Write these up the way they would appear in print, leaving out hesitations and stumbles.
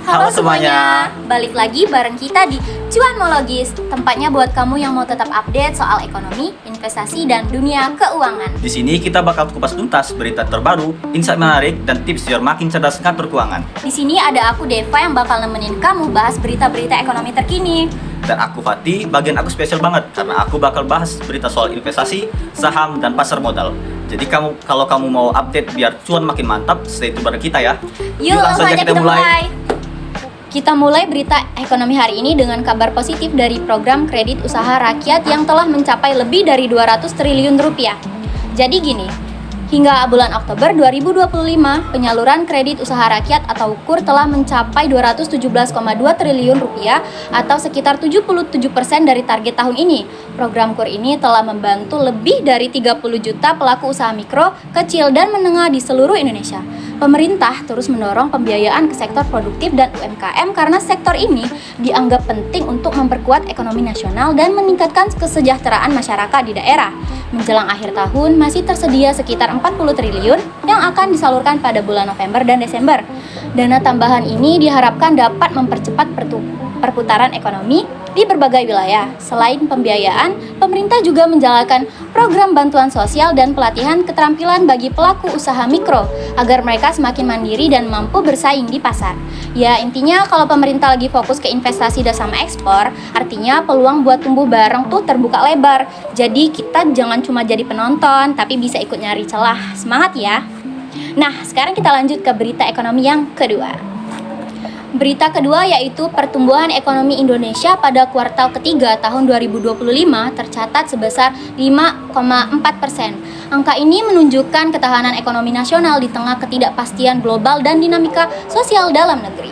Halo semuanya, balik lagi bareng kita di Cuanmologis, tempatnya buat kamu yang mau tetap update soal ekonomi, investasi, dan dunia keuangan. Di sini kita bakal kupas tuntas berita terbaru, insight menarik, dan tips biar makin cerdas ngatur keuangan. Di sini ada aku Deva yang bakal nemenin kamu bahas berita-berita ekonomi terkini. Dan aku Fatih, bagian aku spesial banget karena aku bakal bahas berita soal investasi, saham, dan pasar modal. Jadi kalau kamu mau update biar cuan makin mantap, stay tune bareng kita ya. Yuk langsung aja kita mulai. Kita mulai berita ekonomi hari ini dengan kabar positif dari program kredit usaha rakyat yang telah mencapai lebih dari 200 triliun rupiah. Jadi gini, hingga bulan Oktober 2025, penyaluran kredit usaha rakyat atau KUR telah mencapai 217,2 triliun rupiah atau sekitar 77% dari target tahun ini. Program KUR ini telah membantu lebih dari 30 juta pelaku usaha mikro, kecil, dan menengah di seluruh Indonesia. Pemerintah terus mendorong pembiayaan ke sektor produktif dan UMKM karena sektor ini dianggap penting untuk memperkuat ekonomi nasional dan meningkatkan kesejahteraan masyarakat di daerah. Menjelang akhir tahun, masih tersedia sekitar 40 triliun yang akan disalurkan pada bulan November dan Desember. Dana tambahan ini diharapkan dapat mempercepat perputaran ekonomi di berbagai wilayah. Selain pembiayaan, pemerintah juga menjalankan program bantuan sosial dan pelatihan keterampilan bagi pelaku usaha mikro agar mereka semakin mandiri dan mampu bersaing di pasar. Ya, intinya kalau pemerintah lagi fokus ke investasi dan sama ekspor, artinya peluang buat tumbuh bareng tuh terbuka lebar. Jadi kita jangan cuma jadi penonton, tapi bisa ikut nyari celah. Semangat ya! Nah, sekarang kita lanjut ke berita ekonomi yang kedua. Berita kedua yaitu pertumbuhan ekonomi Indonesia pada kuartal ketiga tahun 2025 tercatat sebesar 5,4%. Angka ini menunjukkan ketahanan ekonomi nasional di tengah ketidakpastian global dan dinamika sosial dalam negeri.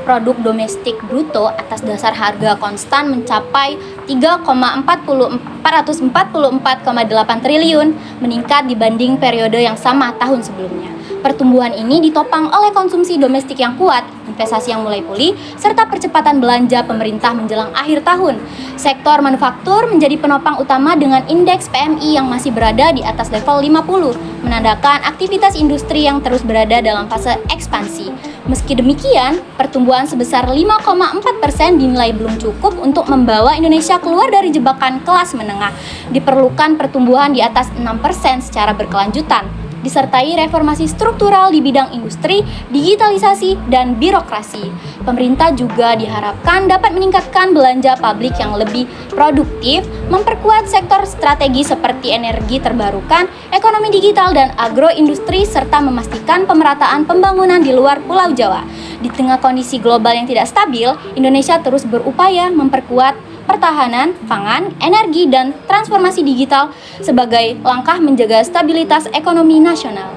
Produk domestik bruto atas dasar harga konstan mencapai 444,8 triliun, meningkat dibanding periode yang sama tahun sebelumnya. Pertumbuhan ini ditopang oleh konsumsi domestik yang kuat, investasi yang mulai pulih, serta percepatan belanja pemerintah menjelang akhir tahun. Sektor manufaktur menjadi penopang utama dengan indeks PMI yang masih berada di atas level 50, menandakan aktivitas industri yang terus berada dalam fase ekspansi. Meski demikian, pertumbuhan sebesar 5,4% dinilai belum cukup untuk membawa Indonesia keluar dari jebakan kelas menengah. Diperlukan pertumbuhan di atas 6% secara berkelanjutan, disertai reformasi struktural di bidang industri, digitalisasi, dan birokrasi. Pemerintah juga diharapkan dapat meningkatkan belanja publik yang lebih produktif, memperkuat sektor strategi seperti energi terbarukan, ekonomi digital, dan agroindustri, serta memastikan pemerataan pembangunan di luar Pulau Jawa. Di tengah kondisi global yang tidak stabil, Indonesia terus berupaya memperkuat pertahanan, pangan, energi, dan transformasi digital sebagai langkah menjaga stabilitas ekonomi nasional.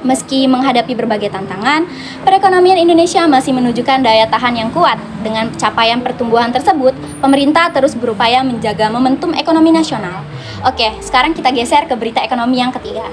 Meski menghadapi berbagai tantangan, perekonomian Indonesia masih menunjukkan daya tahan yang kuat. Dengan capaian pertumbuhan tersebut, pemerintah terus berupaya menjaga momentum ekonomi nasional. Oke, sekarang kita geser ke berita ekonomi yang ketiga.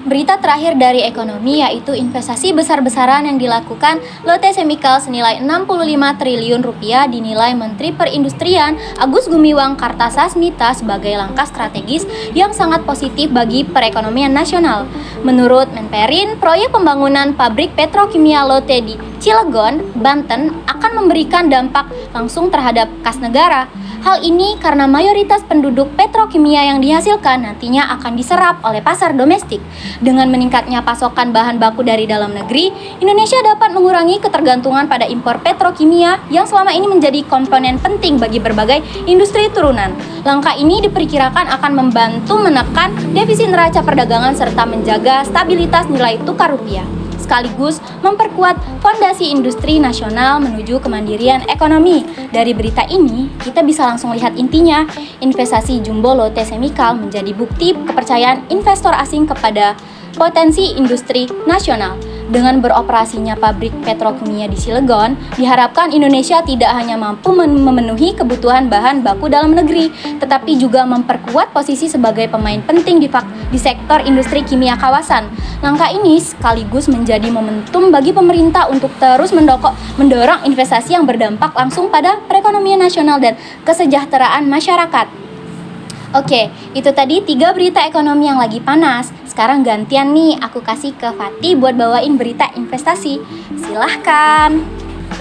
Berita terakhir dari ekonomi yaitu investasi besar-besaran yang dilakukan Lotte Chemical senilai 65 triliun rupiah dinilai Menteri Perindustrian Agus Gumiwang Kartasasmita sebagai langkah strategis yang sangat positif bagi perekonomian nasional. Menurut Menperin, proyek pembangunan pabrik petrokimia Lotte di Cilegon, Banten akan memberikan dampak langsung terhadap kas negara. Hal ini karena mayoritas penduduk petrokimia yang dihasilkan nantinya akan diserap oleh pasar domestik. Dengan meningkatnya pasokan bahan baku dari dalam negeri, Indonesia dapat mengurangi ketergantungan pada impor petrokimia yang selama ini menjadi komponen penting bagi berbagai industri turunan. Langkah ini diperkirakan akan membantu menekan defisit neraca perdagangan serta menjaga stabilitas nilai tukar rupiah, sekaligus memperkuat fondasi industri nasional menuju kemandirian ekonomi. Dari berita ini, kita bisa langsung lihat intinya, investasi jumbo Lotte Chemical menjadi bukti kepercayaan investor asing kepada potensi industri nasional. Dengan beroperasinya pabrik petrokimia di Cilegon, diharapkan Indonesia tidak hanya mampu memenuhi kebutuhan bahan baku dalam negeri, tetapi juga memperkuat posisi sebagai pemain penting di sektor industri kimia kawasan. Langkah ini sekaligus menjadi momentum bagi pemerintah untuk terus mendorong investasi yang berdampak langsung pada perekonomian nasional dan kesejahteraan masyarakat. Oke, itu tadi 3 berita ekonomi yang lagi panas. Sekarang gantian nih, aku kasih ke Fatih buat bawain berita investasi. Silahkan.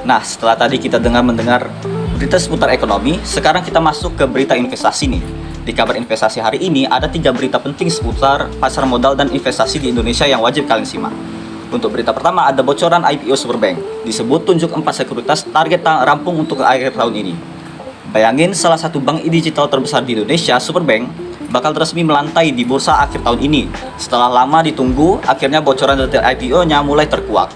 Nah, setelah tadi kita mendengar berita seputar ekonomi, sekarang kita masuk ke berita investasi nih. Di kabar investasi hari ini ada 3 berita penting seputar pasar modal dan investasi di Indonesia yang wajib kalian simak. Untuk berita pertama ada bocoran IPO Superbank. Disebut tunjuk 4 sekuritas target rampung untuk akhir tahun ini. Bayangin salah satu bank digital terbesar di Indonesia, Superbank, bakal resmi melantai di bursa akhir tahun ini. Setelah lama ditunggu, akhirnya bocoran detail IPO-nya mulai terkuak.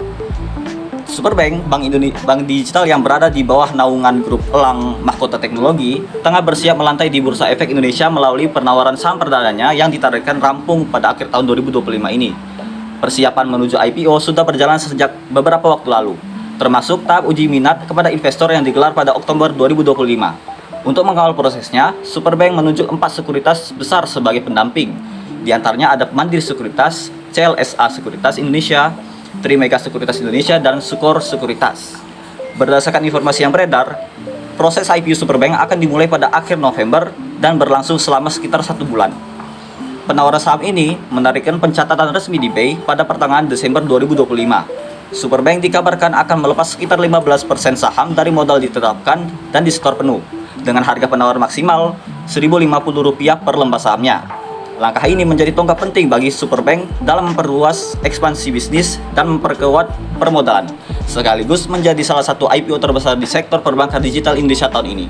Superbank, bank digital yang berada di bawah naungan grup Elang Mahkota Teknologi, tengah bersiap melantai di Bursa Efek Indonesia melalui penawaran saham perdananya yang ditargetkan rampung pada akhir tahun 2025 ini. Persiapan menuju IPO sudah berjalan sejak beberapa waktu lalu, termasuk tahap uji minat kepada investor yang digelar pada Oktober 2025. Untuk mengawal prosesnya, Superbank menunjuk 4 sekuritas besar sebagai pendamping. Di antaranya ada Mandiri Sekuritas, CLSA Sekuritas Indonesia, Trimega Sekuritas Indonesia, dan Sukor Sekuritas. Berdasarkan informasi yang beredar, proses IPO Superbank akan dimulai pada akhir November dan berlangsung selama sekitar 1 bulan. Penawaran saham ini menarikkan pencatatan resmi di BEI pada pertengahan Desember 2025. Superbank dikabarkan akan melepas sekitar 15% saham dari modal ditetapkan dan disetor penuh, dengan harga penawar maksimal Rp1.050 per lembar sahamnya. Langkah ini menjadi tonggak penting bagi Superbank dalam memperluas ekspansi bisnis dan memperkuat permodalan, sekaligus menjadi salah satu IPO terbesar di sektor perbankan digital Indonesia tahun ini.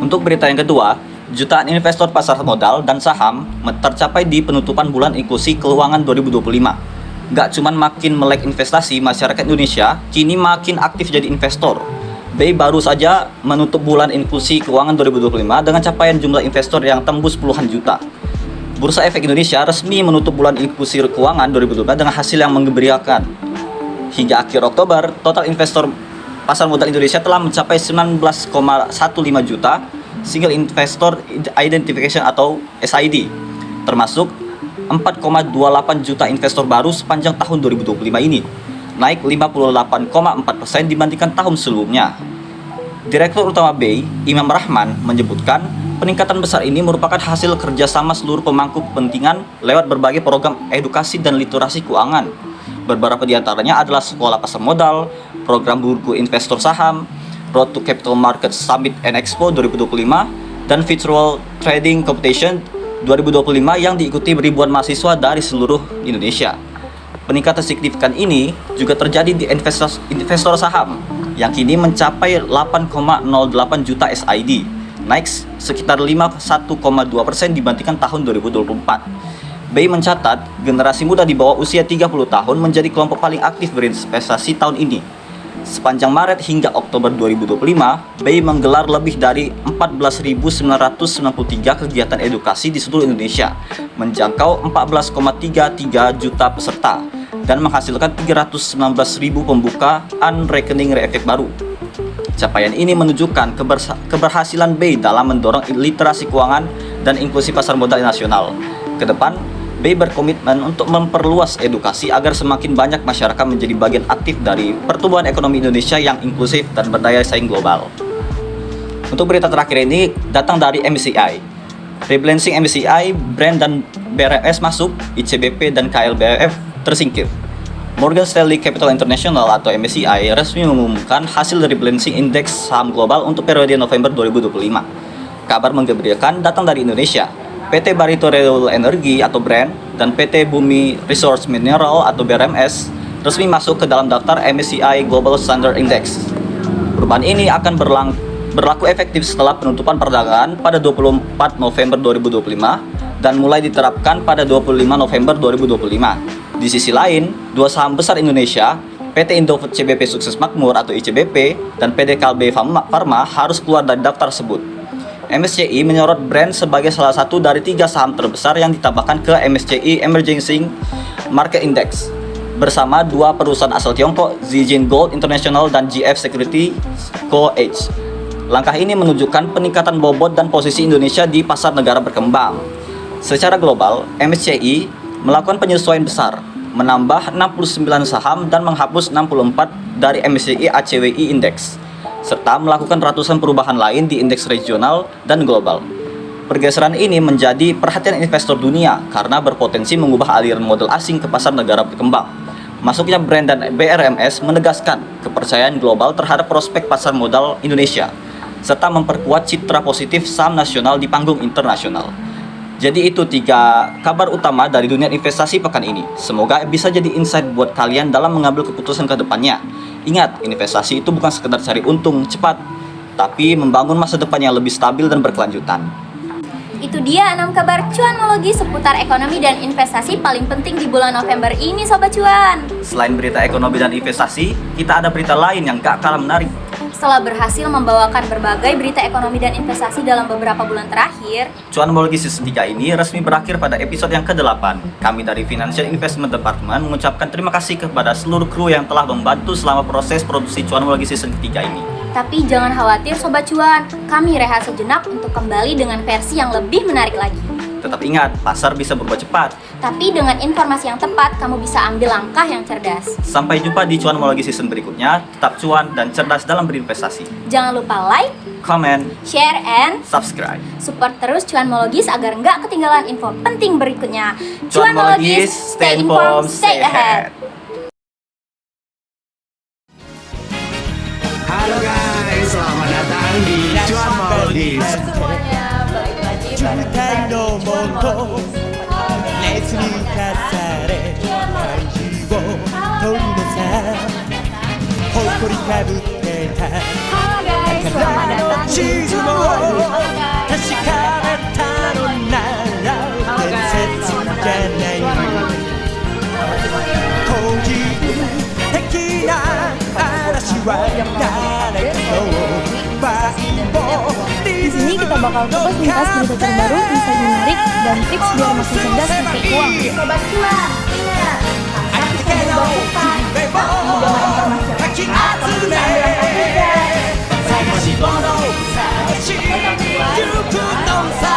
Untuk berita yang kedua, jutaan investor pasar modal dan saham tercapai di penutupan bulan inklusi keuangan 2025. Gak cuman makin melek investasi, masyarakat Indonesia kini makin aktif jadi investor. BEI baru saja menutup bulan inklusi keuangan 2025 dengan capaian jumlah investor yang tembus puluhan juta. Bursa Efek Indonesia resmi menutup bulan inklusi keuangan 2025 dengan hasil yang menggembirakan. Hingga akhir Oktober, total investor pasar modal Indonesia telah mencapai 19,15 juta Single Investor Identification atau SID, termasuk 4,28 juta investor baru sepanjang tahun 2025 ini, naik 58,4% dibandingkan tahun sebelumnya. Direktur Utama BEI, Imam Rahman, menyebutkan peningkatan besar ini merupakan hasil kerjasama seluruh pemangku kepentingan lewat berbagai program edukasi dan literasi keuangan. Beberapa di antaranya adalah Sekolah Pasar Modal, Program Buku Investor Saham, Road to Capital Market Summit and Expo 2025, dan Virtual Trading Competition 2025 yang diikuti ribuan mahasiswa dari seluruh Indonesia. Peningkatan signifikan ini juga terjadi di investor saham yang kini mencapai 8,08 juta SID, naik sekitar 51,2% dibandingkan tahun 2024. BEI mencatat generasi muda di bawah usia 30 tahun menjadi kelompok paling aktif berinvestasi tahun ini. Sepanjang Maret hingga Oktober 2025, BEI menggelar lebih dari 14.993 kegiatan edukasi di seluruh Indonesia, menjangkau 14,33 juta peserta, dan menghasilkan 319.000 pembukaan rekening efek baru. Capaian ini menunjukkan keberhasilan BEI dalam mendorong literasi keuangan dan inklusi pasar modal nasional. Kedepan, BEI berkomitmen untuk memperluas edukasi agar semakin banyak masyarakat menjadi bagian aktif dari pertumbuhan ekonomi Indonesia yang inklusif dan berdaya saing global. Untuk berita terakhir ini datang dari MSCI. Rebalancing MSCI, brand dan BRMS masuk, ICBP dan KLBF tersingkir. Morgan Stanley Capital International atau MSCI resmi mengumumkan hasil dari rebalancing indeks saham global untuk periode November 2025. Kabar menggembirakan datang dari Indonesia. PT Barito Renewable Energy atau BREN dan PT Bumi Resource Mineral atau BRMS resmi masuk ke dalam daftar MSCI Global Standard Index. Perubahan ini akan berlaku efektif setelah penutupan perdagangan pada 24 November 2025 dan mulai diterapkan pada 25 November 2025. Di sisi lain, dua saham besar Indonesia, PT Indofood CBP Sukses Makmur atau ICBP dan PT Kalbe Pharma harus keluar dari daftar tersebut. MSCI menyorot BREN sebagai salah satu dari 3 saham terbesar yang ditambahkan ke MSCI Emerging Market Index bersama 2 perusahaan asal Tiongkok, Zijin Gold International dan GF Security Co. H. Langkah ini menunjukkan peningkatan bobot dan posisi Indonesia di pasar negara berkembang. Secara global, MSCI melakukan penyesuaian besar, menambah 69 saham dan menghapus 64 dari MSCI ACWI Index, serta melakukan ratusan perubahan lain di indeks regional dan global. Pergeseran ini menjadi perhatian investor dunia karena berpotensi mengubah aliran modal asing ke pasar negara berkembang. Masuknya brand dan BRMS menegaskan kepercayaan global terhadap prospek pasar modal Indonesia, serta memperkuat citra positif saham nasional di panggung internasional. Jadi itu 3 kabar utama dari dunia investasi pekan ini. Semoga bisa jadi insight buat kalian dalam mengambil keputusan ke depannya. Ingat, investasi itu bukan sekedar cari untung cepat, tapi membangun masa depan yang lebih stabil dan berkelanjutan. Itu dia 6 kabar cuanologi seputar ekonomi dan investasi paling penting di bulan November ini, Sobat Cuan. Selain berita ekonomi dan investasi, kita ada berita lain yang gak kalah menarik. Setelah berhasil membawakan berbagai berita ekonomi dan investasi dalam beberapa bulan terakhir, Cuanologi Season 3 ini resmi berakhir pada episode yang ke-8. Kami dari Financial Investment Department mengucapkan terima kasih kepada seluruh kru yang telah membantu selama proses produksi Cuanologi Season 3 ini. tapi jangan khawatir Sobat Cuan, kami rehat sejenak untuk kembali dengan versi yang lebih menarik lagi. Tetap ingat, pasar bisa berubah cepat. Tapi dengan informasi yang tepat, kamu bisa ambil langkah yang cerdas. Sampai jumpa di Cuanologi Season berikutnya. Tetap cuan dan cerdas dalam berinvestasi. Jangan lupa like, Comment, share, and subscribe. support terus Cuanmologis agar nggak ketinggalan info penting berikutnya. Cuanmologis, stay informed, stay ahead. Halo guys, selamat datang di Cuanmologis. Semuanya, balik lagi bareng kita di Cuanmologis. Halo guys, selamat datang di Cuanmologis. Di sini kita bakal kupas tuntas berita terbaru, insight menarik, dan tips biar makin cerdas pakai uang. Sobat Cuan, ingat, pasti semoga cepat, dengan informasi yang tepat, kamu bisa ambil langkah cerdas. Saya